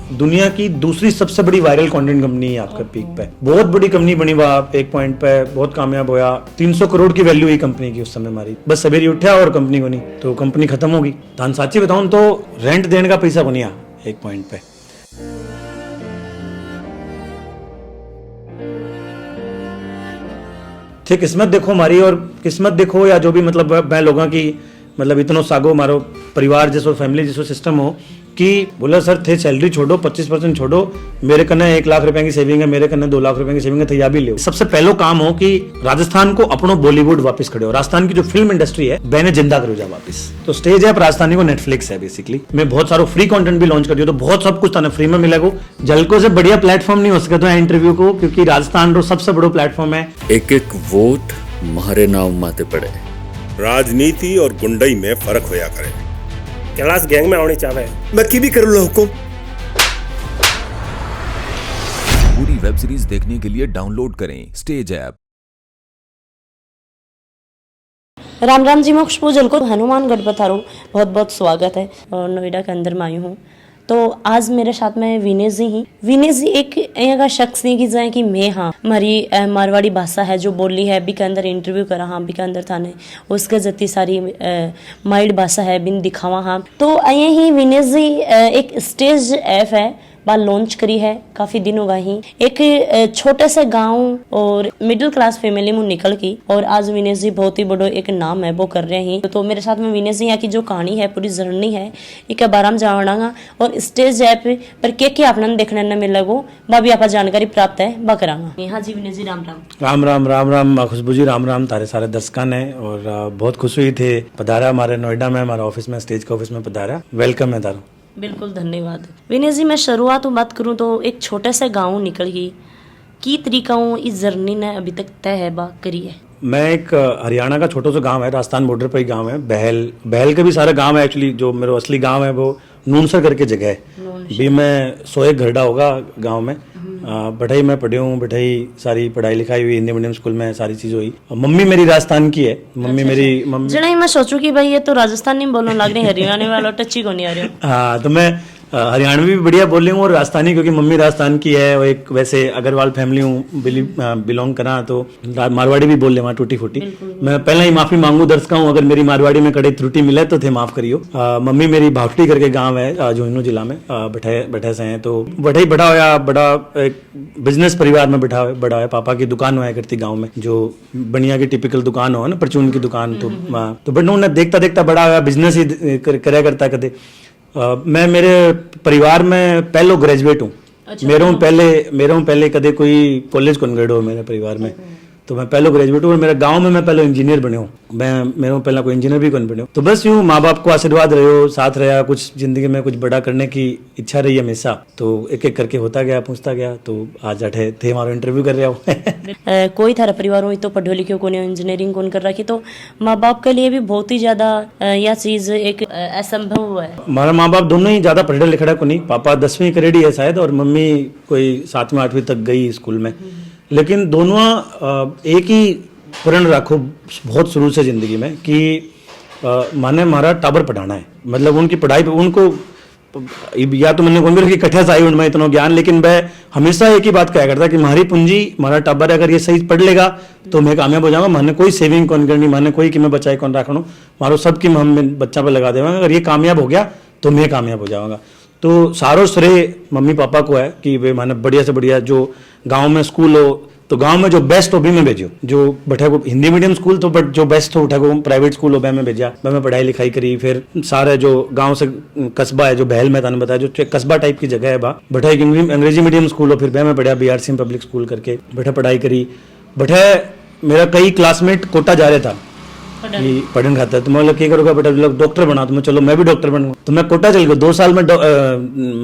दुनिया की दूसरी सबसे बड़ी वायरल कंटेंट कंपनी है आपका पीक पे, बहुत बड़ी कंपनी बनी वहाँ एक पॉइंट पे, बहुत कामयाब होया। 300 करोड़ की वैल्यू हुई कंपनी की उस समय हमारी। बस सवेरे उठा और कंपनी को नहीं तो कंपनी खत्म होगी। तान साची बताऊं तो रेंट देने का पैसा बनिया एक पॉइंट पे। ठीक किस्मत देखो हमारी, और किस्मत देखो या जो भी मतलब मैं लोगों की मतलब इतनो सागो मारो परिवार जैसो फैमिली जैसो सिस्टम हो कि बोला सर थे सैलरी छोड़ो 25% छोड़ो, मेरे कने 1 लाख रुपए की सेविंग है, मेरे कने 2 लाख रुपए की सेविंग है, तैयार भी ले। सबसे पहलो काम हो कि राजस्थान को अपनो बॉलीवुड वापस खड़े हो, राजस्थान की जो फिल्म इंडस्ट्री है बैने जिंदा करो जा वापस। तो स्टेज ऐप राजस्थानी को नेटफ्लिक्स है बेसिकली। मैं बहुत सारा फ्री कंटेंट भी लॉन्च कर दिया, तो बहुत सब कुछ था फ्री में मिलेगा। जलको से बढ़िया प्लेटफॉर्म नहीं हो सका तो इंटरव्यू को, क्योंकि राजस्थान रो सबसे बड़ो प्लेटफॉर्म है। एक एक वोट मारे नाम माते पड़े। राजनीति और गुंडई में फर्क होया करे। कैलाश गैंग में आनी चाहे मैं की भी करूँ लो हुकुम। पूरी वेब सीरीज देखने के लिए डाउनलोड करें स्टेज ऐप। राम राम जी, मोक्ष पूजन को हनुमानगढ़ पधारो, बहुत बहुत स्वागत है। और नोएडा के अंदर में आई हूँ। तो आज मेरे साथ में विनेश जी ही। विनेश जी एक यहाँ का शख्स नहीं कि जाए कि मैं हाँ हमारी मारवाड़ी भाषा है जो बोली है, अभी के अंदर इंटरव्यू करा हाँ, अभी के अंदर थाने उसके जती सारी माइड भाषा है बिन दिखावा हाँ। तो ये ही विनेश जी एक स्टेज ऐप है बात लॉन्च करी है, काफी दिन होगा ही। एक छोटे से गांव और मिडिल क्लास फैमिली में निकल की, और आज विनेश जी बहुत ही बड़ो एक नाम है वो कर रहे हैं। तो मेरे साथ में विनेश जी यहाँ की जो कहानी है, पूरी जर्नी है, इसके बारे में जानना और स्टेज ऐप पर क्या अपना देखने न मिलेगो वह भी आप जानकारी प्राप्त है वह करांगा। हाँ जी विनेश जी, राम राम। राम राम राम राम खुशबू जी, राम राम तारे सारे दर्शकन है। और बहुत खुश हुई थे पधारा हमारे नोएडा में, हमारे ऑफिस में, स्टेज के ऑफिस में पधारा। वेलकम है तारो। बिल्कुल धन्यवाद। विनेश जी मैं शुरुआत बात करूं तो एक छोटे से गांव निकल गई की तरीका इस जर्नी ने अभी तक तय है बा करी है। मैं एक हरियाणा का छोटा सा गांव है, राजस्थान बॉर्डर पर ही गांव है, बहल के भी सारे गांव है। एक्चुअली जो मेरा असली गांव है वो नूनसर करके जगह है। भी मैं 101 घरडा होगा गांव में। बढ़ई में पढ़ी हूँ, बढ़ई सारी पढ़ाई लिखाई हुई हिंदी मीडियम स्कूल में, सारी चीज हुई। मम्मी मेरी राजस्थान की है। मम्मी मेरी मम्मी मैं सोचू कि भाई ये तो राजस्थानी बोलने लग रही, हरियाणा वाला टची को नहीं आ रहा। हाँ तो मैं हरियाणवी भी बढ़िया बोल रही हूँ और राजस्थानी, क्योंकि मम्मी राजस्थान की है। और एक वैसे अग्रवाल फैमिली हूँ, बिलोंग करा, तो मारवाड़ी भी बोल ले वहाँ टूटी फूटी। मैं पहले ही माफी मांगू दर्शकों हूँ, अगर मेरी मारवाड़ी में कड़ी त्रुटि मिले तो थे माफ करियो। मम्मी मेरी भावटी करके गांव है झुंझुनू जिला में, बैठे से हैं। तो बढ़ई बड़ा होया, बड़ा एक बिजनेस परिवार में बड़ा होया। पापा की दुकान हुआ करती गाँव में, जो बनिया की टिपिकल दुकान हो ना, परचून की दुकान। तो बट उन्हें देखता देखता बड़ा होया, बिजनेस ही करया करता कदे। मैं मेरे परिवार में पहलो ग्रेजुएट हूँ। अच्छा, मेरे पहले कदे कोई कॉलेज कौन गए हो मेरे परिवार में। तो मैं पहले ग्रेजुएट हूँ और मेरे गांव में मैं पहले इंजीनियर बने हूँ। मेरे पहला कोई इंजीनियर भी कौन बने हो। तो बस यूँ माँ बाप को आशीर्वाद रहे हो, साथ रहा, कुछ जिंदगी में कुछ बड़ा करने की इच्छा रही हमेशा। तो एक एक करके होता गया, पूछता गया। तो आज अठे थे हमारा इंटरव्यू कर रहा हूँ। कोई थारा परिवार हो तो पढ़ो लिखो को इंजीनियरिंग कौन कर रखी, तो माँ बाप के लिए भी बहुत ही ज्यादा यह चीज एक असंभव है। हमारा माँ बाप दोनों ही ज्यादा पढ़े लिखा को नहीं। पापा 10वीं करेडी है शायद, और मम्मी कोई 7वीं 8वीं तक गई स्कूल में। लेकिन दोनों एक ही प्रण रखो बहुत शुरू से जिंदगी में कि माने हमारा टाबर पढ़ाना है। मतलब उनकी पढ़ाई पे उनको या तो मैंने कौन की कठिया आई उनमें इतना ज्ञान, लेकिन वह हमेशा एक ही बात कहा करता कि हमारी पूंजी हमारा टाबर अगर ये सही पढ़ लेगा तो मैं कामयाब हो जाऊंगा। मैंने कोई सेविंग कौन करनी, मैंने कोई कि मैं बचाए कौन रखना, मारो सब की हम बच्चा पे लगा देवांगा। अगर ये कामयाब हो गया तो मैं कामयाब हो जाऊंगा। तो सारो श्रेय मम्मी पापा को है कि वे माने बढ़िया से बढ़िया जो गांव में स्कूल हो तो गांव में जो बेस्ट हो भी में भेजो। जो बैठा को हिंदी मीडियम स्कूल तो बट जो बेस्ट हो उठा को प्राइवेट स्कूल हो में भेजा। मैं पढ़ाई लिखाई करी। फिर सारे जो गांव से कस्बा है जो बहल में थाने बताया, जो कस्बा टाइप की जगह है बा, बैठा एक अंग्रेजी मीडियम स्कूल हो। फिर मैं पढ़ा BRC पब्लिक स्कूल करके, बैठा पढ़ाई करी। बैठा मेरा कई क्लासमेट कोटा जा रहा था पढ़ने खाता है। तो मैं बोला क्या करूँगा बेटा, डॉक्टर बना। तो मैं चलो मैं भी डॉक्टर बनूंगा। तो मैं कोटा चल गया। 2 साल में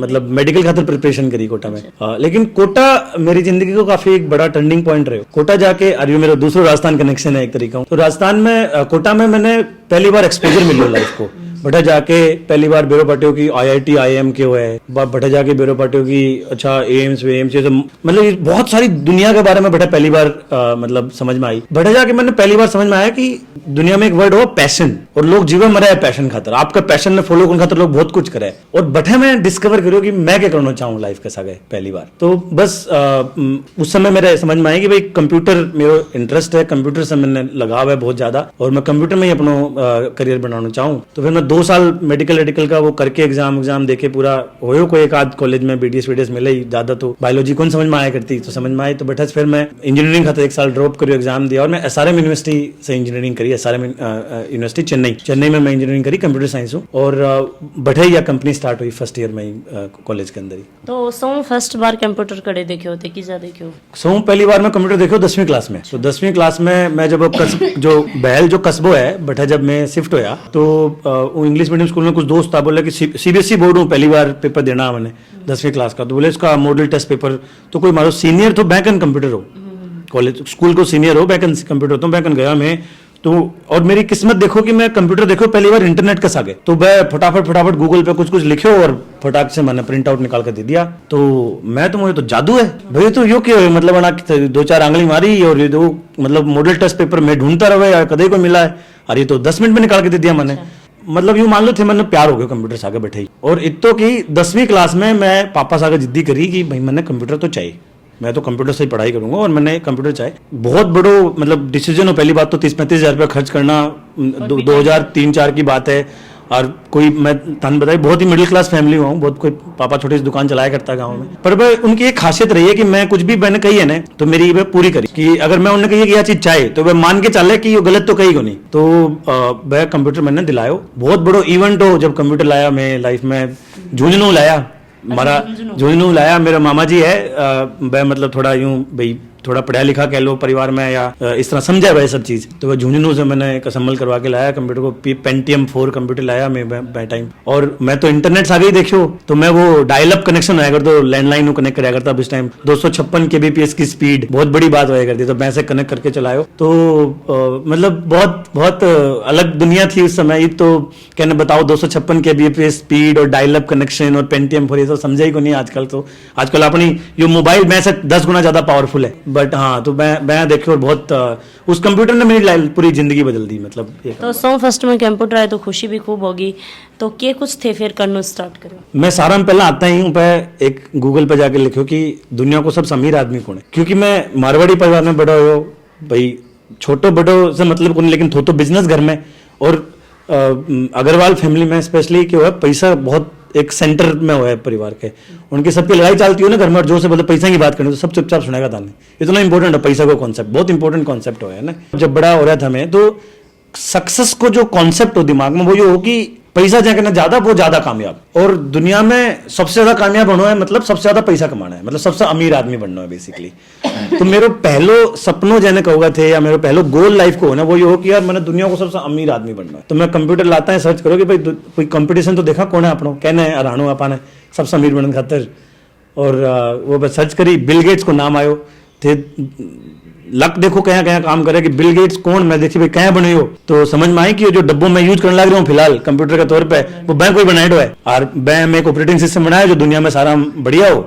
मतलब मेडिकल खातर प्रिपरेशन करी कोटा में। लेकिन कोटा मेरी जिंदगी को काफी एक बड़ा टर्निंग पॉइंट रहे। कोटा जाके अरे मेरा दूसरा राजस्थान कनेक्शन है एक तरीका। तो राजस्थान में कोटा में मैंने पहली बार एक्सपोजर मिली लाइफ को। बटा जाके पहली बार बेरो पाटियों की IIT IIM के हुए है, बटा जाके बेरो पाटियों की अच्छा एम्स ये सब, मतलब ये बहुत सारी दुनिया के बारे में बटा पहली बार मतलब समझ में आई। बटा जाके मैंने पहली बार समझ में आया कि दुनिया में एक वर्ड हो पैशन, और लोग जीवन मरे है पैशन खातर, आपका पैशन ने फॉलो करने खातर लोग बहुत कुछ करे, और बटे में डिस्कवर करो कि मैं क्या करना चाहूँ लाइफ के साथ पहली बार। तो बस उस समय मेरे समझ में आया कि भाई कंप्यूटर मेरा इंटरेस्ट है, कंप्यूटर से मैंने लगाव है बहुत ज्यादा, और मैं कंप्यूटर में ही अपना करियर बनाना चाहूँ। तो फिर मैं 2 साल मेडिकल का वो करके एग्जाम देके पूरा होयो, कोई एक आध कॉलेज में BDS मिले ही, ज्यादा तो बायोलॉजी कौन समझ में आया करती, तो समझ में आई। तो बैठा फिर मैं इंजीनियरिंग खातर 1 साल ड्रॉप करियो, एग्जाम दिया, और मैं SRM यूनिवर्सिटी से इंजीनियरिंग करी, SRM यूनिवर्सिटी चेन्नई में मैं इंजीनियरिंग करी, कंप्यूटर साइंस हूँ, और बैठे या कंपनी स्टार्ट हुई फर्स्ट ईयर में ही कॉलेज के अंदर ही। तो सो फर्स्ट बार कंप्यूटर करे देखे होते कि जा देखे हो? सो पहली बार मैं कंप्यूटर देखो 10वीं क्लास में। तो 10वीं क्लास में मैं जब जो बहल जो कस्बो है बैठा, जब मैं शिफ्ट होया तो वो इंग्लिश मीडियम स्कूल में कुछ दोस्त था, बोले कि CBSE बोर्ड हूँ, पहली बार पेपर देना मैंने 10वीं क्लास का। तो बोले इसका मॉडल टेस्ट पेपर, तो कोई मारो सीनियर तो बैक एंड कंप्यूटर हो, कॉलेज स्कूल को सीनियर हो, बैक एंड कंप्यूटर, तो बैक एंड गया मैं। तो और मेरी किस्मत देखो कि मैं कंप्यूटर देखो पहली बार इंटरनेट के सागे, तो मैं फटाफट गूगल पे कुछ लिखो और फटाक से मैंने प्रिंट आउट निकाल कर दे दिया। तो मैं तो मुझे तो जादू है भाई, तो यो क्यों है, मतलब बना 2-4 आंगली मारी और ये दो मतलब मॉडल टेस्ट पेपर में ढूंढता रहे, कदे को मिला है, अरे ये तो 10 मिनट में निकाल के दे दिया मैंने। मतलब यूं मान लो थे मैंने प्यार हो गया कंप्यूटर से आगे बैठे ही। और इतो की 10वीं क्लास में मैं पापा से आगे जिद्दी करी कि भाई मैंने कंप्यूटर तो चाहिए, मैं तो कंप्यूटर से ही पढ़ाई करूंगा, और मैंने कंप्यूटर चाहिए। बहुत बड़ो मतलब डिसीजन हो, पहली बात तो 30-35 हज़ार रुपया खर्च करना, 2003-4 की बात है। और कोई मैं तन बताई बहुत ही मिडिल क्लास फैमिली हुआ हूँ, बहुत कोई पापा छोटी सी दुकान चलाया करता गाँव में, पर भाई उनकी एक खासियत रही है कि मैं कुछ भी मैंने कही है ना तो मेरी वे पूरी करी, कि अगर मैं उन्हें कही कि यह चीज चाहे तो वह मान के चले कि ये गलत तो कही को नहीं। तो वह कंप्यूटर मैंने दिलायो, बहुत बड़ो इवेंट हो जब कंप्यूटर लाया मैं लाइफ में, झुंझुनू लाया, हमारा झुंझुनू लाया मेरा मामा जी है, वह मतलब थोड़ा यूं भाई थोड़ा पढ़ा लिखा कह लो परिवार में, या इस तरह समझा वह सब चीज। तो वह झुंझुनू से मैंने एक असेंबल करवा के लाया कंप्यूटर को, Pentium 4 कंप्यूटर लाया मैं टाइम। और मैं तो इंटरनेट से आगे ही देखियो, तो मैं वो डायल अप कनेक्शन होया करता, तो लैंडलाइन को कनेक्ट कराया करता उस टाइम, 256 kbps की स्पीड बहुत बड़ी बात होया करती, तो मैं से कनेक्ट करके चलायो। तो मतलब बहुत अलग दुनिया थी उस समय। तो कहने बताओ 256 kbps स्पीड और डायल अप कनेक्शन और Pentium 4 ये सब समझा ही को नहीं आजकल। तो आजकल अपनी ये मोबाइल में से 10 गुना ज्यादा पावरफुल है, बट हाँ तो मैं देखियो बहुत उस कंप्यूटर ने मेरी लाइफ पूरी जिंदगी बदल दी। मतलब तो सो फर्स्ट में कंप्यूटर आए तो खुशी भी खूब होगी, तो क्या कुछ थे फिर करना स्टार्ट करो? मैं सारा में पहला आता ही हूँ पे एक गूगल पे जाके लिखो कि दुनिया को सबसे अमीर आदमी कौन है, क्योंकि मैं मारवाड़ी परिवार में बड़ा हो भाई, छोटो बड़ो से मतलब कौन, लेकिन तो बिजनेस घर में, और अग्रवाल फैमिली में स्पेशली क्या हुआ पैसा बहुत एक सेंटर में हुआ है परिवार के, उनकी सबकी लड़ाई चलती हो ना घर में, और जो से बोले पैसा की बात करनी तो सब चुपचाप सुनेगा था नहीं। इतना इंपॉर्टेंट है पैसा को कॉन्सेप्ट, बहुत इंपॉर्टेंट कॉन्सेप्ट है ना। जब बड़ा हो रहा था मैं, तो सक्सेस को जो कॉन्सेप्ट हो दिमाग में वो ये हो कि पैसा जहाँ करना ज्यादा वो ज्यादा कामयाब, और दुनिया में सबसे ज्यादा कामयाब होना है मतलब सबसे ज्यादा पैसा कमाना है, मतलब सबसे अमीर आदमी बनना है बेसिकली। तो मेरे पहलो सपनों जैसे कहोगा थे या मेरे पहलो गोल लाइफ को होना वो ये हो कि यार मैंने दुनिया को सबसे अमीर आदमी बनना है। तो मैं कंप्यूटर लाता है, सर्च करो कि भाई कोई कंपटीशन तो देखा कौन है अपनों, कहने हरानो अपाने सबसे अमीर बनने खातर, और वो बस सर्च करी, बिल गेट्स को नाम आयो थे। लक देखो कहाँ कहाँ काम करे कि बिल गेट्स कौन, मैं देखी भाई कहाँ बने हो, तो समझ में आई कि जो डब्बों में यूज करने लग रहा हूँ फिलहाल कंप्यूटर के तौर पे वो बैंक कोई बनाया है, और बैंक में एक ऑपरेटिंग सिस्टम बनाया जो दुनिया में सारा बढ़िया हो,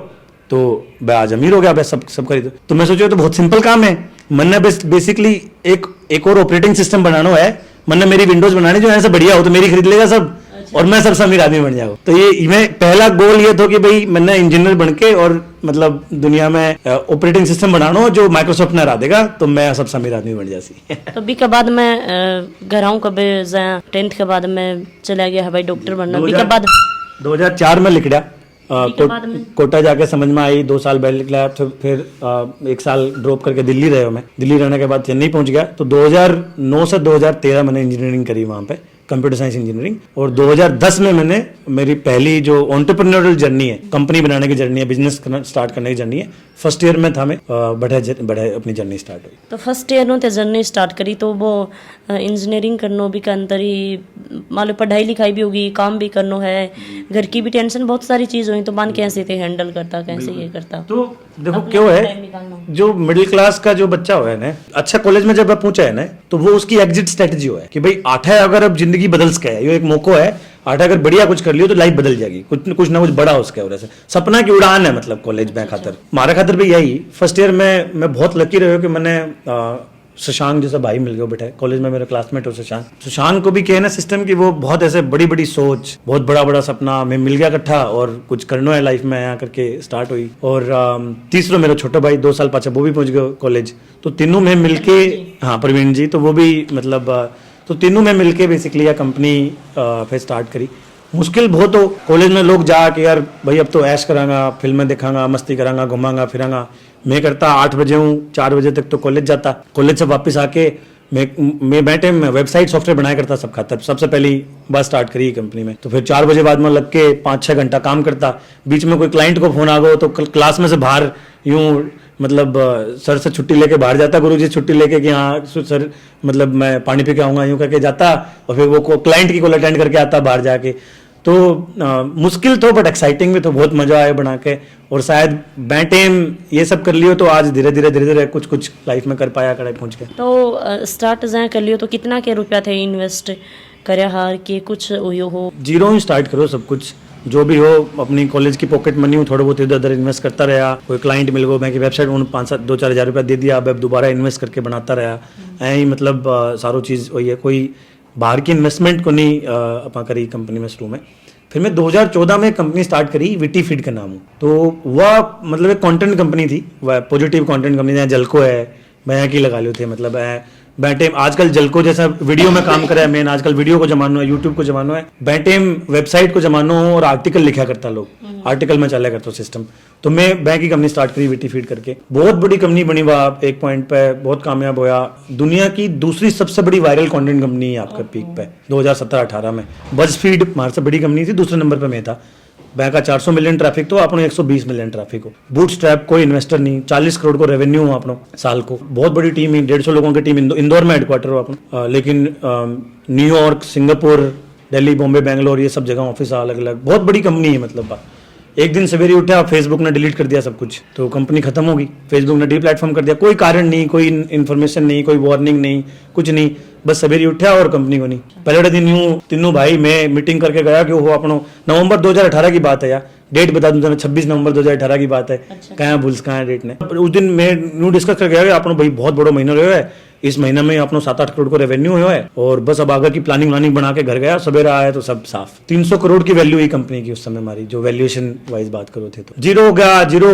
तो मैं आज अमीर हो गया सब खरीद। तो मैं सोचा तो बहुत सिंपल काम है, मैंने बेसिकली एक और ऑपरेटिंग सिस्टम बनाना है, मैंने मेरी विंडोज बनानी जो ऐसे बढ़िया हो तो मेरी खरीद लेगा सब, और मैं सबसे अमीर आदमी बन जाऊँ। तो ये मैं पहला गोल ये था कि भाई मैंने इंजीनियर बन के और मतलब दुनिया में ऑपरेटिंग सिस्टम बनाना हो जो माइक्रोसॉफ्ट ने हरा देगा, तो मैं सबसे अमीर आदमी बन जासी। तो बी के बाद मैं घर आऊँ कभी 10th के बाद मैं चला गया भाई डॉक्टर बनना, बी के बाद 2004 में लिख दिया, कोटा जाके समझ में आई, 2 साल बैठ लिया, तो फिर 1 साल ड्रॉप करके दिल्ली रहे मैं, दिल्ली रहने के बाद चेन्नई पहुंच गया। तो 2009 से 2013 मैंने इंजीनियरिंग करी वहां पे, कंप्यूटर साइंस इंजीनियरिंग, और 2010 में मैंने मेरी पहली जो एंटरप्रेन्योरियल जर्नी है, कंपनी बनाने की जर्नी है, बिजनेस स्टार्ट करने की जर्नी है, फर्स्ट ईयर में था मैं, बढ़े अपनी जर्नी स्टार्ट हुई। तो फर्स्ट ईयर में जर्नी स्टार्ट करी, तो वो इंजीनियरिंग करनो भी का अंतर ही मान लो, पढ़ाई लिखाई भी होगी, काम भी करना है, घर की भी टेंशन बहुत सारी चीज हुई, तो मान कैसे थे हैंडल करता, कैसे ये करता? तो देखो क्यों है, जो मिडिल क्लास का जो बच्चा हुआ है ना, अच्छा कॉलेज में जब पहुंचा है ना, तो वो उसकी एग्जिट स्ट्रेटजी हुआ है कि भाई 8 है अगर अब जिंदगी बदल सके, ये एक मौका है आठ अगर बढ़िया कुछ कर लियो तो लाइफ बदल जाएगी, कुछ ना कुछ बड़ा हो उसके वजह से। सपना की उड़ान है मतलब कॉलेज में खातर, हमारा खातर भी यही। फर्स्ट ईयर में मैं बहुत लकी रहा कि मैंने शशांक जैसा भाई मिल गया बैठा कॉलेज में, मेरा क्लासमेट हो शशांक को भी कहना ना सिस्टम की वो बहुत ऐसे बड़ी बड़ी सोच, बहुत बड़ा बड़ा सपना में मिल गया इकट्ठा और कुछ करना है लाइफ में यहाँ करके स्टार्ट हुई। और तीसरा मेरा छोटा भाई 2 साल पाछा वो भी पहुंच गया कॉलेज, तो तीनों में मिलके, हाँ प्रवीण जी, तो वो भी मतलब तो तीनों में मिलके बेसिकली यह कंपनी फिर स्टार्ट करी। मुश्किल बहुत हो कॉलेज में लोग जाके यार भाई अब तो ऐश करांगा, फिल्में दिखांगा, मस्ती करांगा, घुमांगा फिरांगा। मैं करता 8 बजे हूँ, 4 बजे तक तो कॉलेज जाता, कॉलेज से वापस आके मैं बैठे मैं वेबसाइट सॉफ्टवेयर बनाया करता सब खातर, सबसे पहली बात स्टार्ट करी कंपनी में। तो फिर 4 बजे बाद में लग के 5-6 घंटा काम करता, बीच में कोई क्लाइंट को फोन आ गया तो क्लास में से बाहर यूं मतलब सर से छुट्टी लेके बाहर जाता, गुरुजी छुट्टी लेके कि हाँ सर मतलब मैं पानी पी के आऊँगा, यूँ करके जाता और फिर वो क्लाइंट की कॉल अटेंड करके आता बाहर जाके। तो मुश्किल तो बट एक्साइटिंग भी तो, बहुत मजा आया बना के। और शायद बैटेम ये सब कर लियो तो आज धीरे धीरे कुछ लाइफ में कर पाया कड़े पहुँच के। तो स्टार्ट जहाँ कर लियो तो कितना के रुपया थे इन्वेस्ट करे हार के कुछ हो? जीरो ही स्टार्ट करो सब कुछ, जो भी हो अपनी कॉलेज की पॉकेट मनी हो थोड़ा बहुत इधर उधर इन्वेस्ट करता रहा। कोई क्लाइंट मिल गया, मैं की वेबसाइट उन्होंने 5-7-2-4 हज़ार रुपया दे दिया, अब दोबारा इन्वेस्ट करके बनाता रहा। ऐ ही मतलब सारो चीज़ वही है, कोई बाहर की इन्वेस्टमेंट को नहीं अपना करी कंपनी में शुरू में। फिर मैं 2014 में कंपनी स्टार्ट करी, विटी फीड का नाम हो। तो वह मतलब एक कंटेंट कंपनी थी, वह पॉजिटिव कंटेंट कंपनी, यहाँ जलको है मैं यहाँ की लगा लो थे मतलब बैटेम आजकल जलको जैसा वीडियो में काम कर रहा है, मेन आजकल वीडियो को जमाना है, यूट्यूब को जमाना है, बैटेम वेबसाइट को जमाना हो और आर्टिकल लिखा करता लोग, आर्टिकल में चला करता सिस्टम। तो मैं बैंक की कंपनी स्टार्ट करी विटी फीड करके, बहुत बड़ी कंपनी बनी वह एक पॉइंट पे, बहुत कामयाब होया। दुनिया की दूसरी सबसे बड़ी वायरल कंटेंट कंपनी है आपका पीक पे 2017-18 में। बज फीड हमारे से बड़ी कंपनी थी, दूसरे नंबर पे मैं था। बैंक का 400 मिलियन ट्रैफिक तो अपने 120 मिलियन ट्रैफिक हो। बूटस्ट्रैप, कोई इन्वेस्टर नहीं, 40 करोड़ को रेवेन्यू हो अपनो साल को। बहुत बड़ी टीम है, 150 लोगों की टीम इंदौर में हेडक्वार्टर हो अपन, लेकिन न्यूयॉर्क, सिंगापुर, दिल्ली, बॉम्बे, बेंगलोर ये सब जगह ऑफिस अलग अलग, बहुत बड़ी कंपनी है मतलब। एक दिन सवेरे उठा, फेसबुक ने डिलीट कर दिया सब कुछ, तो कंपनी खत्म होगी। फेसबुक ने डीप्लेटफॉर्म कर दिया, कोई कारण नहीं, कोई इन्फॉर्मेशन नहीं, कोई वार्निंग नहीं, कुछ नहीं, बस सवेरे उठा और कंपनी को नहीं। पहले दिन यूं तीनों भाई मैं मीटिंग करके गया कि वो अपनो नवंबर 2018 की बात है यार, डेट बता दूं तुम्हें, 26 नवंबर 2018 की बात है। कहाँ भूल कहाँ डेट ने, उस दिन मैं न्यू डिस्कस कर गया अपनो भाई बहुत बड़ा महीना रहा है, इस महीने में अपनो 7-8 करोड़ को रेवेन्यू हुआ है और बस अब आगे की प्लानिंग बना के घर गया, सवेरा आया तो सब साफ। 300 करोड़ की वैल्यू हुई कंपनी की उस समय हमारी, जो वैल्यूएशन वाइज बात करो थे। तो जीरो हो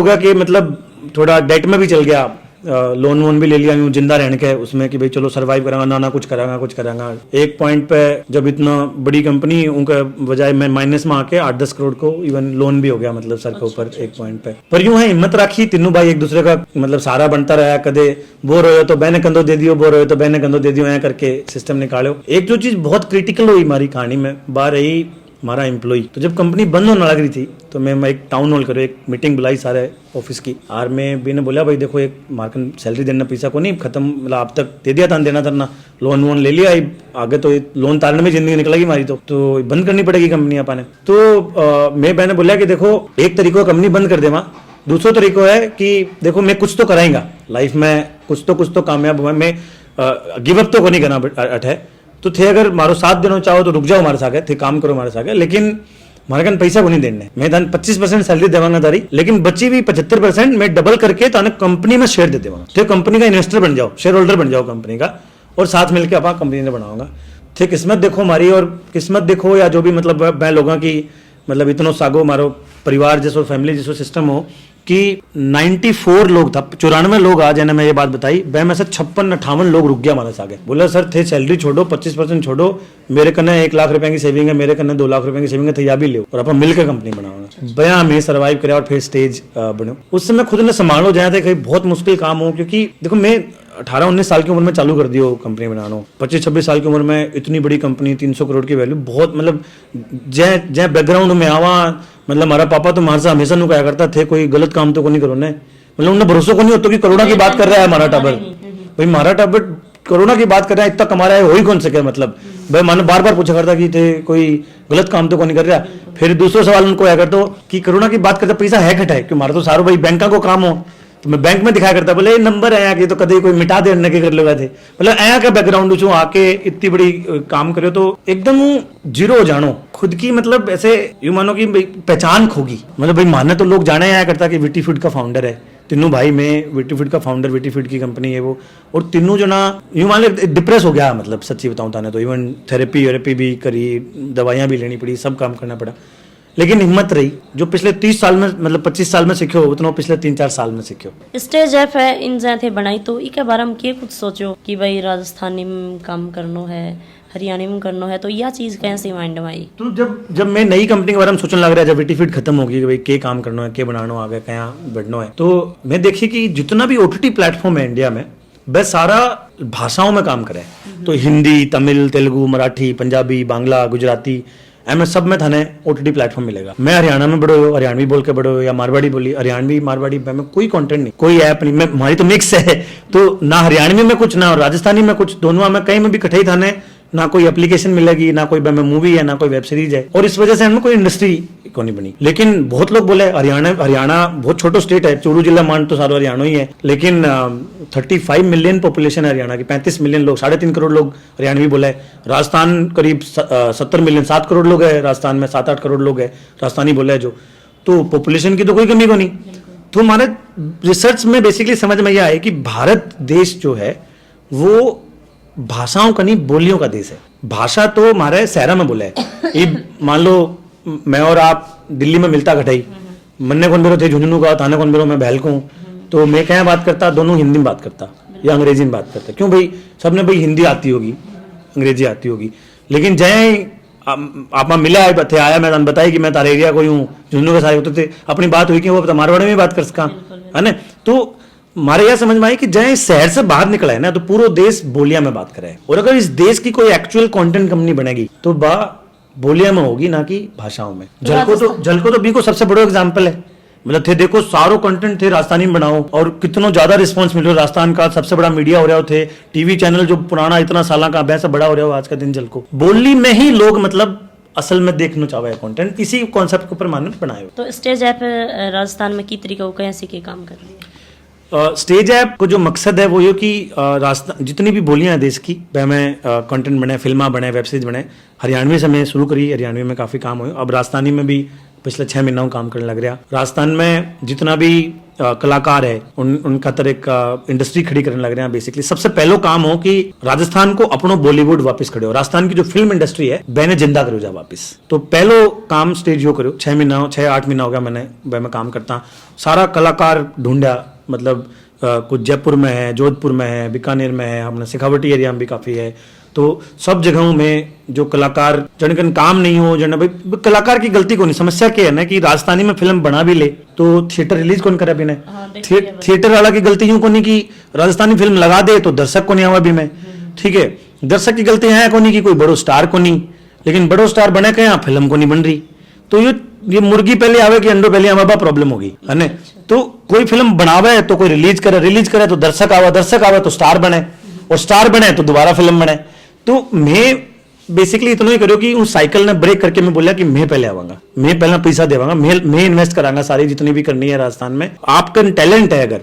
गया कि मतलब थोड़ा डेट में भी चल गया, लोन वोन भी ले लिया यूं जिंदा रहने के उसमें कि भाई चलो सरवाइव करांगा, ना कुछ करांगा। एक पॉइंट पे जब इतना बड़ी कंपनी उनका बजाय मैं माइनस में आके 8-10 करोड़ को इवन लोन भी हो गया मतलब सर के ऊपर एक पॉइंट पे। पर यूं है हिम्मत रखी, तीनों भाई एक दूसरे का मतलब सहारा बनता रहा। कदे बोर हो तो बहने कंधो दे दियो, बोर हो तो बहने कंधो दे दियो, ऐ करके सिस्टम निकालो। एक जो चीज बहुत क्रिटिकल हुई हमारी कहानी में बाहर रही हमारा एम्प्लॉय। तो जब कंपनी बंद होने लग रही थी तो मैं एक टाउन हॉल करो, एक मीटिंग बुलाई सारे ऑफिस की, और मैं भी ने बोला भाई देखो एक मार्केट सैलरी देना पैसा को नहीं खत्म, मतलब अब तक दे दिया था देना था, लोन वोन ले लिया, आगे तो लोन तारने में जिंदगी निकलेगी हमारी, तो बंद करनी पड़ेगी कंपनी अपने। तो मैं बहने बोला कि देखो एक तरीको कंपनी बंद कर दे माँ, दूसरा तरीको है कि देखो मैं कुछ तो कराएंगा लाइफ में, कुछ तो कामयाब हुआ, मैं गिव अप तो को नहीं करना अटे। तो थे अगर मारो साथ देना चाहो तो रुक जाओ हमारे साथ, थे काम करो हमारे साथ, लेकिन हमारे कन पैसा को नहीं देने। मैं धन 25% सैलरी देवांगा तारी, लेकिन बची भी 75% मैं डबल करके ताने कंपनी में शेयर दे देवांगा। तो कंपनी का इन्वेस्टर बन जाओ, शेयर होल्डर बन जाओ कंपनी का, और साथ मिलकर अपना कंपनी ने बनाऊंगा। थे किस्मत देखो हमारी, और किस्मत देखो या जो भी मतलब मैं लोगों की मतलब इतना सागो मारो परिवार जैसो फैमिली जैसो सिस्टम हो कि 94 लोग था, 94 लोग आ जाने मैं ये बात बताई, वह में से 56-58 लोग रुक गया हमारे साथ। बोला सर थे सैलरी छोड़ो, 25% छोड़ो, मेरे कन्ने 1 लाख रुपए की सेविंग है, मेरे कन्ने 2 लाख रुपए की सेविंग है, या भी ले और अपन मिलकर कंपनी बनाओ। भैया हमें सर्वाइव करे और फिर स्टेज बनो। उस समय खुद ने संभालो जाए थे, कहीं बहुत मुश्किल काम हो, क्योंकि देखो मैं 18-19 साल की उम्र में चालू कर दियो कंपनी बनाना, 25-26 साल की उम्र में इतनी बड़ी कंपनी, 300 करोड़ की वैल्यू, बहुत मतलब जै बैकग्राउंड में आवा, मतलब हमारा पापा तो हमारे से हमेशा नु कहा करता थे कोई गलत काम तो को नहीं करो ने, मतलब उन्हें भरोसा को नहीं होता कि करोड़ा की बात कर रहा है हमारा टाबर, भाई हमारा टाबर करोड़ा की बात कर रहा है, इतना कमा रहा है, हो ही कौन सके, मतलब भाई मैंने बार बार पूछा करता कि थे कोई गलत काम तो को नहीं कर रहा। फिर दूसरा सवाल उनको आया करता कि करोड़ा की बात करता पैसा है घटा है, क्यों हमारा तो सारो भाई बैंका को काम हो, तो मैं बैंक में दिखाया करता, बोले ये नंबर आया कि तो कभी कोई मिटा दे के कर लगा थे, मतलब आया का बैकग्राउंड छू आके इतनी बड़ी काम करे तो एकदम जीरो हो जानो खुद की, मतलब ऐसे यूं मानो कि पहचान खोगी, मतलब भाई माने तो लोग जाने आया करता कि विटीफिट का फाउंडर है तीनों भाई, मैं विटीफिट का फाउंडर, विटीफिट की कंपनी है वो, और तीनों जो ना यूं मान ले डिप्रेस हो गया, मतलब सच्ची बताऊं ताने तो इवन थेरेपी भी करी, दवाइयां भी लेनी पड़ी, सब काम करना पड़ा, लेकिन हिम्मत रही। जो पिछले 30 साल में मतलब 25 साल में सीखो उतना पिछले 3-4 साल में सीखो। स्टेज ऐप है इन जाते बनाई तो इके बारे में के कुछ सोचो कि भाई राजस्थानी में काम करनो है, हरियाणा में करनो है, तो यह चीज कैसे माइंड में आई? तो जब मैं नई कंपनी के बारे में सोचने लग रहा है, जब विटीफिट खत्म होगी कि भाई के काम करना है, के बनाना आगे क्या बढ़ना है, तो मैं देखी कि जितना भी ओटीटी प्लेटफॉर्म है इंडिया में वह सारा भाषाओं में काम करे, तो हिंदी, तमिल, तेलुगु, मराठी, पंजाबी, बांग्ला, गुजराती, एम सब में थाने ओटीटी प्लेटफॉर्म मिलेगा। मैं हरियाणा में बड़ो हो, हरियाणवी बोल के बड़ो हो, या मारवाड़ी बोली, हरियाणवी मारवाड़ी में कोई कंटेंट नहीं, कोई ऐप नहीं, मैं हमारी तो मिक्स है, तो ना हरियाणवी में कुछ ना राजस्थानी में कुछ, दोनों में कहीं में भी कठई थाने ना कोई एप्लीकेशन मिलेगी, ना कोई मूवी है, ना कोई वेब सीरीज है, और इस वजह से हमें कोई इंडस्ट्री को नहीं बनी। लेकिन बहुत लोग बोले हरियाणा बहुत छोटो स्टेट है, चूरू जिला मान तो सारा हरियाणा ही है, लेकिन 35 मिलियन पॉपुलेशन है हरियाणा की, 35 मिलियन लोग, 3.5 करोड़ लोग हरियाणवी बोले। राजस्थान करीब 70 मिलियन, 7 करोड़ लोग है राजस्थान में, 7-8 करोड़ लोग है राजस्थानी बोले जो, तो पॉपुलेशन की तो कोई कमी को नहीं। तो हमारे रिसर्च में बेसिकली समझ में यह आया कि भारत देश जो है वो भाषाओं का नहीं बोलियों का देश है। भाषा तो हमारे शहरा में बोले है, ये मान लो मैं और आप दिल्ली में मिलता घटाई, मन्ने कौन बेरो थे झुंझुनू का, ताने कौन बेरो मैं बहल को हूँ, तो मैं क्या बात करता, दोनों हिंदी में बात करता या अंग्रेजी में बात करता, क्यों भाई सबने भाई हिंदी आती होगी, अंग्रेजी आती होगी, लेकिन जय आप मिला थे आया मैं बताया कि मैं तारे एरिया को हूँ, झुंझुनू के सारे होते थे, अपनी बात हुई कि वो मारवाड़ी में बात कर सका है ना। तो हमारे यह समझ में आई कि जय शहर से बाहर निकला है ना, तो पूरा देश बोलिया में बात करे, और अगर इस देश की कोई एक्चुअल कंटेंट कंपनी बनेगी तो बोलिया में होगी, ना कि भाषाओं में। जल को तो बीको सबसे बड़ा एग्जाम्पल है, मतलब थे देखो सारो कंटेंट थे राजस्थानी में बनाओ, और कितना ज्यादा रिस्पांस मिल रहा है, राजस्थान का सबसे बड़ा मीडिया हो रहा थे, टीवी चैनल जो पुराना इतना साल का वैसा बड़ा हो रहा हो आज का दिन, जल को बोली में ही लोग मतलब असल में देखना चाहे कंटेंट, इसी कॉन्सेप्ट के ऊपर मानव बनाए। तो स्टेज ऐप राजस्थान में की तरीका कैसे के काम कर रही है? स्टेज ऐप को जो मकसद है वो ये कि राजस्थान जितनी भी बोलियां हैं देश की वह में कंटेंट बने, फिल्मा बने, वेब सीरीज बने। हरियाणवी से मैं शुरू करी, हरियाणवी में काफ़ी काम हुए, अब राजस्थानी में भी पिछले 6 महीनों काम करने लग रहा। राजस्थान में जितना भी कलाकार है उनका तरह एक इंडस्ट्री खड़ी करने लग रहे हैं। बेसिकली सबसे पहलो काम हो कि राजस्थान को अपनो बॉलीवुड वापस खड़े हो, राजस्थान की जो फिल्म इंडस्ट्री है बैने जिंदा करो जा वापस। तो पहलो काम स्टेज यो करो, 6-8 महीना हो गया मैं काम करता। सारा कलाकार ढूंढा, मतलब कुछ जयपुर में है, जोधपुर में है, बीकानेर में है, अपना शेखावटी एरिया में भी काफ़ी है। तो सब जगहों में जो कलाकार जनकन काम नहीं हो जन भाई, कलाकार की गलती को नहीं, समस्या क्या है ना कि राजस्थानी में फिल्म बना भी ले तो थिएटर रिलीज कौन करे बिना, थिएटर वाला की गलती यूं को नहीं कि राजस्थानी फिल्म लगा दे तो दर्शक को नहीं आवा भी में, ठीक है, दर्शक की गलती है को नहीं कि कोई बड़ो स्टार को नहीं, लेकिन बड़ो स्टार बने के यहाँ फिल्म को नहीं बन रही। तो ये मुर्गी पहले आवे कि अंडो पहले आवा प्रॉब्लम होगी है ना। तो कोई फिल्म बनावे तो कोई रिलीज करे तो दर्शक आवे तो स्टार बने, और स्टार बने तो दोबारा फिल्म बने। तो मैं बेसिकली इतना ही करो कि उस साइकिल ने ब्रेक करके मैं बोला कि मैं पहले आवांगा, मैं पहला पैसा देवांगा, मैं इन्वेस्ट करांगा सारी जितनी भी करनी है राजस्थान में। आपका टैलेंट है, अगर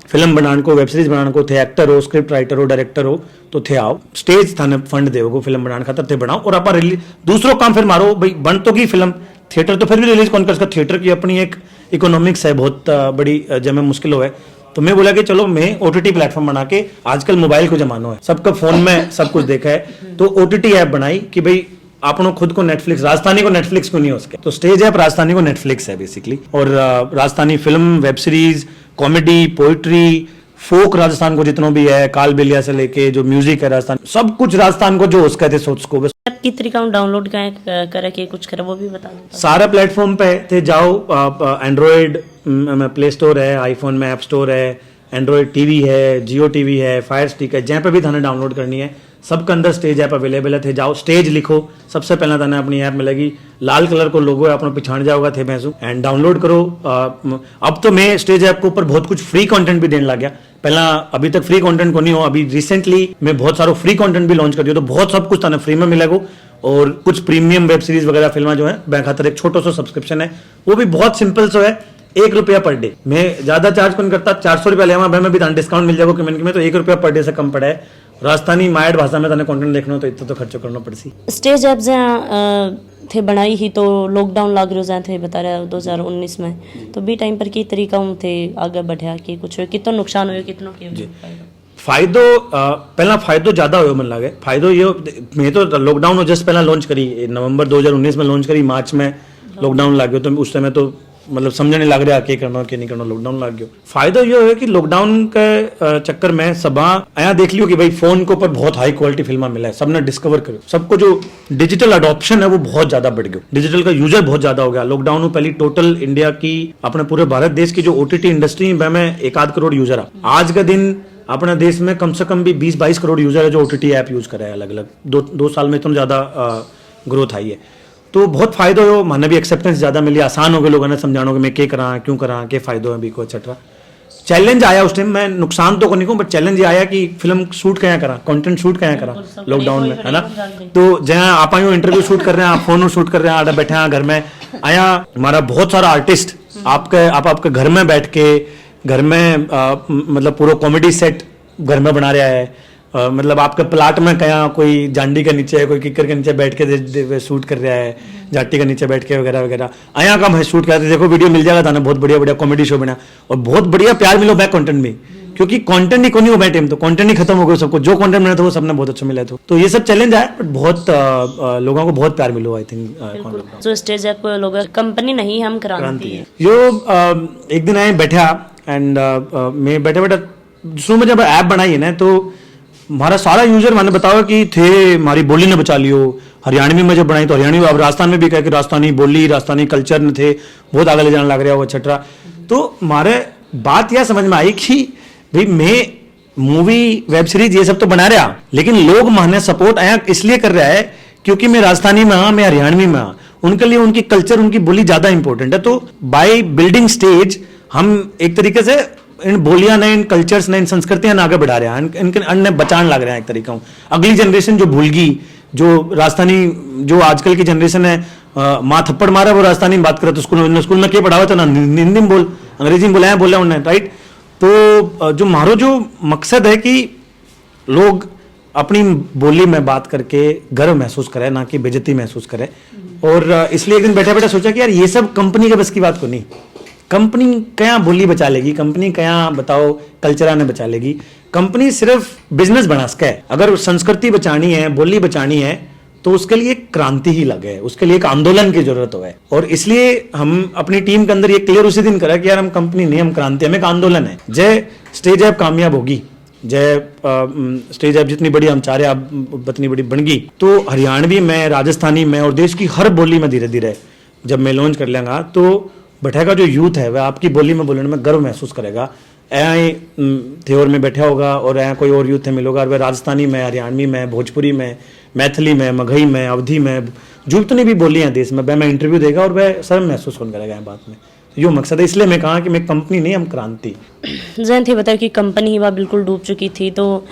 फिल्म बनाने को, वेब सीरीज बनाने को, थे एक्टर हो, स्क्रिप्ट राइटर हो, डायरेक्टर हो, तो थे आओ स्टेज थाने फंड देवो फिल्म बनाने खातर थे बनाओ, और आप दूसरों काम फिर मारो भाई। बन तो की फिल्म, थिएटर तो फिर भी रिलीज कौन कर सकता, थिएटर की अपनी एक इकोनॉमिक्स है बहुत बड़ी, जब में मुश्किल हो है। तो मैं बोला कि चलो मैं ओटीटी प्लेटफॉर्म बना के, आजकल मोबाइल को जमाना है, सबका फोन में सब कुछ देखा है, तो ओटीटी ऐप बनाई कि भाई आपनो खुद को नेटफ्लिक्स, राजस्थानी को नेटफ्लिक्स को नहीं हो सके, तो स्टेज ऐप राजस्थानी को नेटफ्लिक्स है बेसिकली। और Rajasthani film, web series, comedy, poetry, folk Rajasthan को जितना भी है, काल बेलिया से लेके जो म्यूजिक है राजस्थान, सब कुछ राजस्थान को जो उसका थे सोच को की तरीका डाउनलोड करके कुछ करो वो भी बता दो। सारा प्लेटफॉर्म पे थे जाओ, एंड्रॉइड में प्ले स्टोर है, आईफोन में ऐप स्टोर है, एंड्रॉइड टीवी है, जियो टीवी है, फायर स्टिक है, जहाँ पे भी थाने डाउनलोड करनी है सबके अंदर स्टेज ऐप अवेलेबल है। थे जाओ स्टेज लिखो, सबसे पहला थाने अपनी ऐप मिलेगी, लाल कलर को लोगो है अपना पिछाड़ जाओगा थे भैंसू, एंड डाउनलोड करो। अब तो मैं स्टेज ऐप के ऊपर बहुत कुछ फ्री कंटेंट भी देने लग गया, पहला अभी तक फ्री कंटेंट को नहीं हो, अभी रिसेंटली मैं बहुत सारा फ्री कंटेंट भी लॉन्च कर दिया, तो बहुत सब कुछ थाने फ्री में मिलेगा। और कुछ प्रीमियम वेब सीरीज वगैरह फिल्म जो है बैंक खातर एक छोटा सा सब्सक्रिप्शन है, वो भी बहुत सिंपल सो है ₹1 पर डे। मैं ज्यादा चार्ज कौन करता, 400 रुपया लेवा मैं भी डिस्काउंट मिल जाएगा कमेंट में, तो ₹1 पर डे से कम पड़ा है। राजस्थानी मायड भाषा में तने कंटेंट देखना हो तो इतना तो खर्चो करना पड़सी। स्टेज ऐप थे बनाई ही तो लॉकडाउन लाग रहे हो थे बता रहे 2019 में, तो बी टाइम पर की तरीका थे आगे बढ़िया कि कुछ कितना नुकसान हुआ कितनों के फायदो पहला फायदो ज्यादा हो मन लागे। फायदो ये मैं तो लॉकडाउन जस्ट पहला लॉन्च करी नवंबर 2019 में लॉन्च करी, मार्च में लॉकडाउन लग गयो, तो उस समय तो मतलब समझने लग रहा क्या करना क्या नहीं करना, लॉकडाउन लग गयो। फायदा ये है कि लॉकडाउन के चक्कर में सब आया देख लियो कि भाई फोन के ऊपर बहुत हाई क्वालिटी फिल्म मिला है, सबने डिस्कवर करो, सबको जो डिजिटल अडॉप्शन है वो बहुत ज्यादा बढ़ गया, डिजिटल का यूजर बहुत ज्यादा हो गया। लॉकडाउन में पहली टोटल इंडिया की अपने पूरे भारत देश की जो ओटीटी इंडस्ट्री में 1 करोड़ यूजर है। आज का दिन अपने देश में कम से कम भी 20-22 करोड़ यूजर है जो ओटीटी ऐप यूज कर रहे हैं अलग अलग। दो साल में इतना ज्यादा ग्रोथ आई है, तो बहुत फायदा हो, माने भी एक्सेप्टेंस ज्यादा मिली, आसान हो गए लोगों ने समझानो कि मैं क्या करा क्यों करा क्या फायदो है बीको एक्सेट्रा। चैलेंज आया उस टाइम, मैं नुकसान तो को नहीं कहूँ बट चैलेंज आया कि फिल्म शूट क्या करा, कंटेंट शूट क्या करा लॉकडाउन में, है ना। तो जहाँ आप आयो इंटरव्यू शूट कर रहे हैं, आप फोन शूट कर रहे हैं, आडा बैठे हैं घर में, आया हमारा बहुत सारा आर्टिस्ट आपके घर में बैठ के घर में मतलब पूरा कॉमेडी सेट घर में बना रहा है, मतलब आपके प्लाट में कहीं कोई जांडी के नीचे कोई किकर के नीचे बैठ के शूट कर रहा है, जाटी के नीचे बैठ के वगैरह वगैरह आया काम है शूट करते। देखो वीडियो मिल जाएगा था बहुत बढ़िया बढ़िया कॉमेडी शो बना और बहुत बढ़िया प्यार मिलो बैक कंटेंट में, क्योंकि कंटेंट ही नहीं हो बैठे तो कंटेंट ही खत्म हो गया, सबको जो कंटेंट बना था वो सबने बहुत अच्छा मिला था। तो ये सब चैलेंज आया बट बहुत लोगों को बहुत प्यार मिलो आई थिंक। जो स्टेज ऐप लोग कंपनी नहीं हम क्रांति है। यो एक दिन आए बैठा एंड मैं बैठे बैठा शुरू में जब ऐप बनाई है ना तो हमारा सारा यूजर मैंने बताया कि थे हमारी बोली ने बचा लियो। हरियाणवी में जब बनाई तो हरियाणवी, अब राजस्थान में भी कह कि राजस्थानी बोली राजस्थानी कल्चर में थे बहुत आगे ले जाने लग रहा है वो एक्सेट्रा। तो हमारे बात यह समझ में आई कि भाई मैं मूवी वेब सीरीज ये सब तो बना रहा, लेकिन लोग माने सपोर्ट आया इसलिए कर रहा है क्योंकि मैं राजस्थानी में हाँ, मैं हरियाणवी में हाँ, उनके लिए उनकी कल्चर उनकी बोली ज्यादा इंपॉर्टेंट है। तो बाय बिल्डिंग स्टेज हम एक तरीके से इन बोलियां ने, इन कल्चर्स ने, इन संस्कृतियां आगे बढ़ा रहे हैं, इनके अन्य बचान लग रहे हैं एक तरीका। अगली जनरेशन जो भूल गई, जो राजस्थानी जो आजकल की जनरेशन है माँ थप्पड़ मारा वो राजस्थानी में बात करे तो स्कूल में क्या पढ़ावा था ना हिंदी में बोल अंग्रेजी में बोला बोला उन्हें राइट। तो जो मारो जो मकसद है कि लोग अपनी बोली में बात करके गर्व महसूस करे ना कि बेइज्जती महसूस करे। और इसलिए एक दिन बैठे बैठे सोचा कि यार ये सब कंपनी के बस की बात को नहीं, कंपनी क्या बोली बचा लेगी, कंपनी क्या बताओ कल्चर ने बचा लेगी, कंपनी सिर्फ बिजनेस बना सके। अगर संस्कृति बचानी है बोली बचानी है तो उसके लिए क्रांति ही लगे, उसके लिए एक आंदोलन की जरूरत हो है। और इसलिए हम अपनी टीम के अंदर ये क्लियर उसी दिन करा कि यार हम कंपनी नहीं हम क्रांति, हम एक आंदोलन है। जय स्टेज ऐप कामयाब होगी, जय स्टेज ऐप जितनी बड़ी हम चाह रहे उतनी बड़ी बन गई तो हरियाणवी में राजस्थानी में और देश की हर बोली में धीरे धीरे जब मैं लॉन्च कर लेंगा तो बैठेगा जो यूथ है वह आपकी बोली में बोलने में गर्व महसूस करेगा। ऐ थ्योर में बैठा होगा और ऐ कोई और यूथ है मिलोगा और वह राजस्थानी में, हरियाणवी में, भोजपुरी में, मैथिली में, मगही में, अवधी में, जो इतनी भी बोली हैं देश में वह मैं इंटरव्यू देगा और वह सर्व महसूस कौन करेगा बात में। यो मकसद है, इसलिए मैं कहा कि मैं कंपनी नहीं हम क्रांति। जैन थे बताया कि कंपनी ही वह बिल्कुल डूब चुकी थी, तो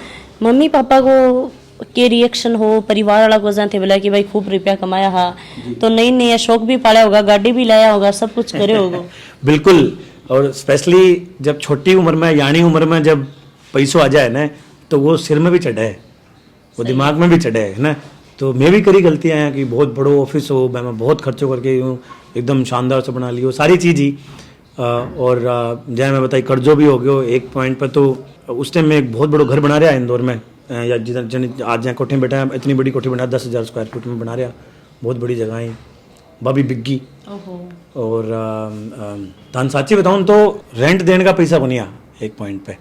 मम्मी पापा को के रिएक्शन हो, परिवार वाला को जैन थे बोला कि भाई खूब रुपया कमाया हा तो नई नई शौक भी पाला होगा, गाड़ी भी लाया होगा, सब कुछ करे होगा। बिल्कुल, और स्पेशली जब छोटी उम्र में यानी उम्र में जब पैसों आ जाए ना तो वो सिर में भी चढ़े है, वो दिमाग में भी चढ़े है ना। तो मैं भी करी गलतियाँ हैं कि बहुत बड़ो ऑफिस हो, मैं बहुत खर्चों करके यूँ एकदम शानदार से बना लियो सारी चीज़ ही। और जैसे मैं बताई कर्जो भी हो गयो एक पॉइंट पर। तो उस टाइम में एक बहुत बड़ो घर बना रहा है इंदौर में, या जिधर आज यहाँ कोठी में बैठा है, इतनी बड़ी कोठी बना 10,000 स्क्वायर फुट में बना रहा, बहुत बड़ी जगह है, भाभी बिग्गी। और तान साची बताऊँ तो रेंट देने का पैसा को नहीं आ एक पॉइंट पे।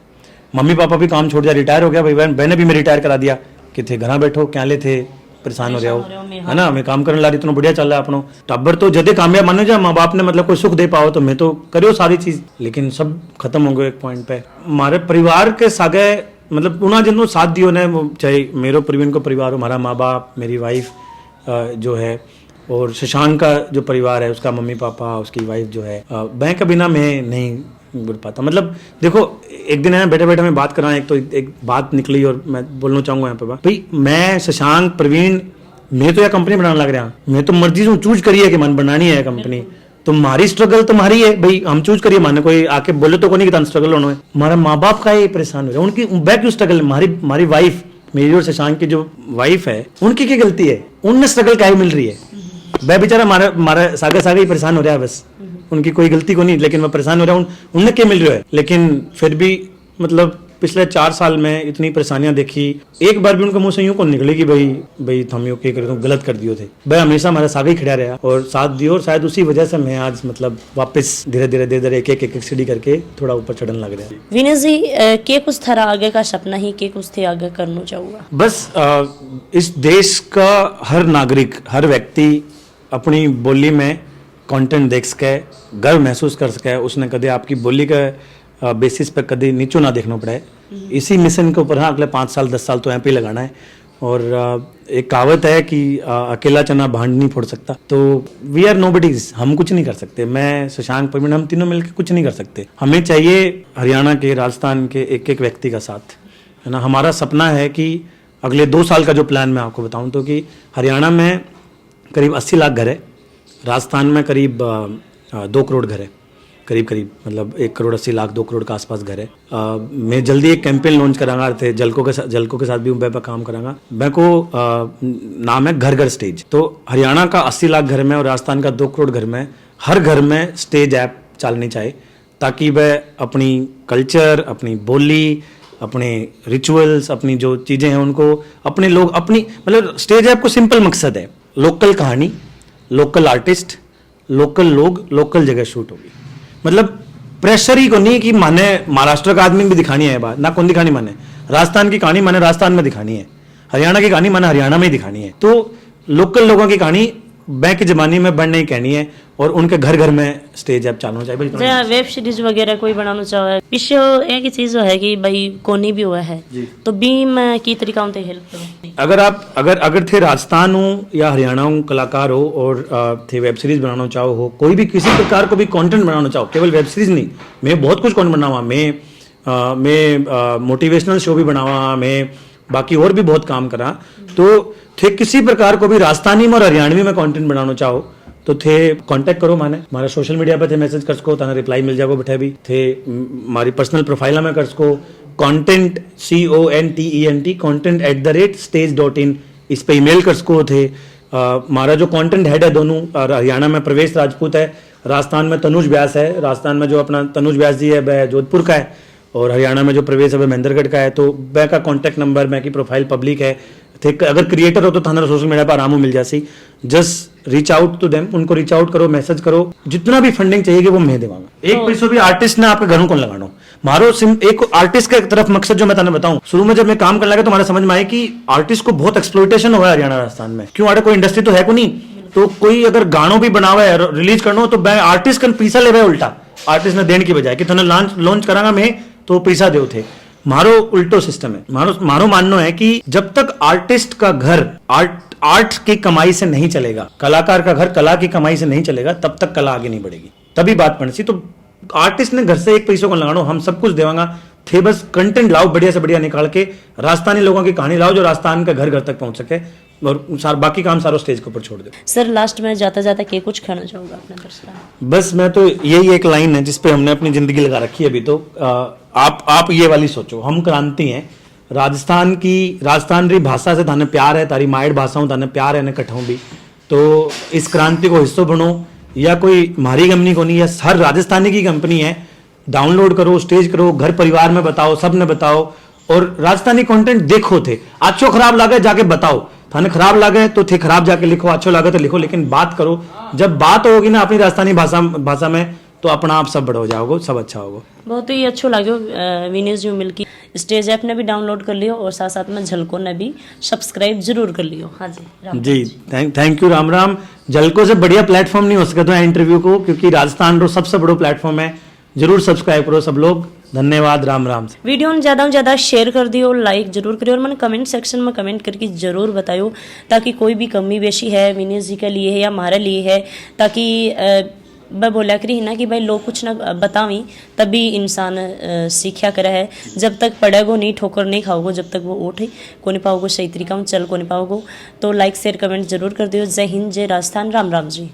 मम्मी पापा भी काम छोड़ दिया, रिटायर हो गया भाई, बहने भी मैं रिटायर करा दिया कि थे घर बैठो क्या ले थे परेशान हो रहा हो, है ना। मैं काम करने ला रही इतना बढ़िया चल रहा है अपनो टब्बर। तो जदे कामयाब मानो जा माँ बाप ने मतलब कोई सुख दे पाओ तो मैं तो करियो सारी चीज, लेकिन सब खत्म हो गए एक पॉइंट पे। हमारे परिवार के सागे मतलब उन्हें जिनको साथ दियो ने, चाहे मेरो प्रवीण को परिवार हो, हमारा माँ बाप, मेरी वाइफ जो है, और शशांक का जो परिवार है उसका मम्मी पापा, उसकी वाइफ जो है, बैंक के बिना मैं नहीं बोल पाता। मतलब देखो एक दिन है बैठे बैठे मैं बात कर रहा, एक बात निकली और मैं बोलना चाहूंगा यहाँ पे भाई, मैं शशांक प्रवीण मैं तो यह कंपनी बनाने लग रहा, मैं तो मर्जी से चूज करी है कि मन बनानी है कंपनी, तुम्हारी स्ट्रगल तुम्हारी है भाई, हम चूज करिए, माने कोई आके बोले तो कोई नहीं स्ट्रगल होना है, हमारा माँ बाप का ये परेशान हो रहा है, उनकी बैक क्यों स्ट्रगल, हमारी वाइफ, मेरी और शशांक की जो वाइफ है उनकी क्या गलती है, उनने स्ट्रगल क्या मिल रही है, वह बेचारा हमारा सागे ही परेशान हो रहा है, बस उनकी कोई गलती को नहीं, लेकिन वह परेशान हो रहा है, उनने क्या मिल रहा है। लेकिन फिर भी मतलब पिछले 4 साल में इतनी परेशानियां देखी, एक बार भी उनका मुंह से यूं को निकले कि भाई हम यूं क्या करे, गलत कर दियो थे, भाई हमेशा हमारा सागे ही खड़ा रहा और साथ दियो, और शायद उसी वजह से मैं आज मतलब वापस धीरे धीरे एक सीढ़ी करके थोड़ा ऊपर चढ़ने लग रहा है। विनेश जी के कुछ थारा आगे का सपना ही के कुछ थे आगे करना चाहूँगा? बस इस देश का हर नागरिक, हर व्यक्ति अपनी बोली में कंटेंट देख सके, गर्व महसूस कर सके, उसने कदे आपकी बोली का बेसिस पे कभी नीचो ना देखना पड़े, इसी मिशन के ऊपर हाँ अगले 5 साल 10 साल तो यहाँ पे लगाना है। और एक कहावत है कि अकेला चना भांड नहीं फोड़ सकता, तो वी आर नोबडीज, हम कुछ नहीं कर सकते, मैं शशांक प्रवीण हम तीनों मिलकर कुछ नहीं कर सकते, हमें चाहिए हरियाणा के, राजस्थान के एक व्यक्ति का साथ, है ना। हमारा सपना है कि अगले 2 साल का जो प्लान मैं आपको बताऊं तो कि हरियाणा में करीब 80 लाख घर है, राजस्थान में करीब 2 करोड़ घर है, करीब मतलब 1 करोड़ 80 लाख 2 करोड़ के आसपास घर है। मैं जल्दी एक कैंपेन लॉन्च करांगा थे, जलको के साथ भी मैं पे काम करांगा, मैं को नाम है घर घर स्टेज। तो हरियाणा का 80 लाख घर में और राजस्थान का 2 करोड़ घर में, हर घर में स्टेज ऐप चलनी चाहिए, ताकि वह अपनी कल्चर, अपनी बोली, अपने रिचुअल्स, अपनी जो चीज़ें हैं उनको अपने लोग अपनी मतलब स्टेज ऐप को सिंपल मकसद है, लोकल कहानी, लोकल आर्टिस्ट, लोकल लोग, लोकल जगह शूट होगी, मतलब प्रेशर ही को नहीं कि माने महाराष्ट्र का आदमी भी दिखानी है बात ना, कौन दिखानी माने राजस्थान की कहानी माने राजस्थान में दिखानी है, हरियाणा की कहानी माने हरियाणा में ही दिखानी है, तो लोकल लोगों की कहानी बैंक की जमाने में बढ़ नहीं कहनी है और उनके घर घर में स्टेज ऐप चालू चाहिए। जैसे वेब सीरीज वगैरह कोई बनाना चाहे, पीछे एक ही चीज है कि भाई कोनी भी हुआ है तो बीम की तरीका उनसे हेल्प करो। अगर थे राजस्थान हो या हरियाणा हो कलाकार हो और थे वेब सीरीज बनाना चाहो, हो कोई भी किसी प्रकार को भी कंटेंट बनाना चाहो, केवल वेब सीरीज नहीं, मैं बहुत कुछ कंटेंट बनावा, मैं मोटिवेशनल शो भी बनावा, मैं बाकी और भी बहुत काम करा, तो थे किसी प्रकार को भी राजस्थानी में और हरियाणवी में कंटेंट बनाना चाहो तो थे कांटेक्ट करो, माने हमारा सोशल मीडिया पे थे मैसेज कर सको, ताना रिप्लाई मिल जाएगा, बैठे भी थे हमारी पर्सनल प्रोफाइल में कर सको, content content@stage.in इस पे ईमेल कर सको थे। हमारा जो कंटेंट हेड है दोनों, हरियाणा में प्रवेश राजपूत है, राजस्थान में तनुज व्यास है, राजस्थान में जो अपना तनुज व्यास जी है वह जोधपुर का है और हरियाणा में जो प्रवेश है वह महेंद्रगढ़ का है, तो वह का कॉन्टैक्ट नंबर, मैं की प्रोफाइल पब्लिक है, अगर क्रिएटर हो तो थाना सोशल मीडिया पर आराम मिल जासी, just reach out to them, उनको रीच आउट करो, मैसेज करो, जितना भी फंडिंग चाहिए वो मैं देवांगा। एक पैसों भी आर्टिस्ट ने आपके घरों को लगाना, मारो एक आर्टिस्ट के तरफ मकसद जो मैं तुम्हें बताऊं, शुरू में जब मैं काम करने लगा तो हमारे समझ में आया कि आर्टिस्ट को बहुत एक्सप्लॉइटेशन हुआ है हरियाणा राजस्थान में, क्यों आड़े कोई इंडस्ट्री तो है को नहीं, तो कोई अगर गानों भी बनावा है रिलीज करना हो तो आर्टिस्ट का पैसा ले उल्टा, आर्टिस्ट ने देने की बजाय कि थाने लॉन्च करांगा मैं तो पैसा दे थे, मारो उल्टो सिस्टम है। मारो मानना है कि जब तक आर्टिस्ट का घर आर्ट की कमाई से नहीं चलेगा, कलाकार का घर कला की कमाई से नहीं चलेगा, तब तक कला आगे नहीं बढ़ेगी, तभी बात पड़ती। तो आर्टिस्ट ने घर से एक पैसों को लगानो, हम सब कुछ देवांगा थे, बस कंटेंट लाओ बढ़िया से बढ़िया निकाल के, राजस्थानी लोगों की कहानी लाओ जो राजस्थान का घर घर तक पहुंच सके, और बाकी काम सारा स्टेज के ऊपर छोड़ दो। सर लास्ट में जाता जाता क्या कुछ कहना चाहूंगा अपने दर्शकों? बस मैं तो यही एक लाइन है जिसपे हमने अपनी जिंदगी लगा रखी है अभी तो, आप ये वाली सोचो, हम क्रांति हैं, राजस्थान री भाषा से थाने प्यार है, तारी माइड भाषाओं थाने प्यार है, ने कठाऊं भी, तो इस क्रांति को हिस्सों बनो, या कोई मारी कंपनी को नहीं है, हर राजस्थानी की कंपनी है, डाउनलोड करो, स्टेज करो, घर परिवार में बताओ, सब ने बताओ, और राजस्थानी कंटेंट देखो थे, अच्छो खराब लगे जाके बताओ, थाने खराब लगे तो थे खराब जाके लिखो, अच्छो लगे तो लिखो, लेकिन बात करो, जब बात होगी ना अपनी राजस्थानी भाषा में तो अपना आप सब बड़ा हो जाओगे, सब अच्छा होगा। बहुत ही अच्छो लाग्यो विनेश जी मिलके, स्टेज ऐप ने भी डाउनलोड कर लियो और साथ साथ में झलको ने भी सब्सक्राइब जरूर कर लियो। हाँ जी थैंक यू राम। झलको से बढ़िया प्लेटफॉर्म नहीं हो सका तो इंटरव्यू को, क्योंकि राजस्थान रो सबसे बड़ो प्लेटफॉर्म है, जरूर सब्सक्राइब करो सब लोग, धन्यवाद। राम। वीडियो ने ज़्यादा से ज़्यादा शेयर कर दियो, लाइक जरूर करियो और मैंने कमेंट सेक्शन में कमेंट करके जरूर बतायो, ताकि कोई भी कमी बेशी है विनेश जी के लिए है या हमारे लिए है, ताकि मैं बोला करी ना कि भाई लोग कुछ ना बतावी तभी इंसान सीखा करे है, जब तक पढ़ेगो नहीं, ठोकर नहीं खाओगो, जब तक वो उठ को नहीं पाओगो, सही तरीका में चल को नहीं पाओगो। तो लाइक शेयर कमेंट जरूर कर दियो। जय हिंद, जय राजस्थान, राम जी।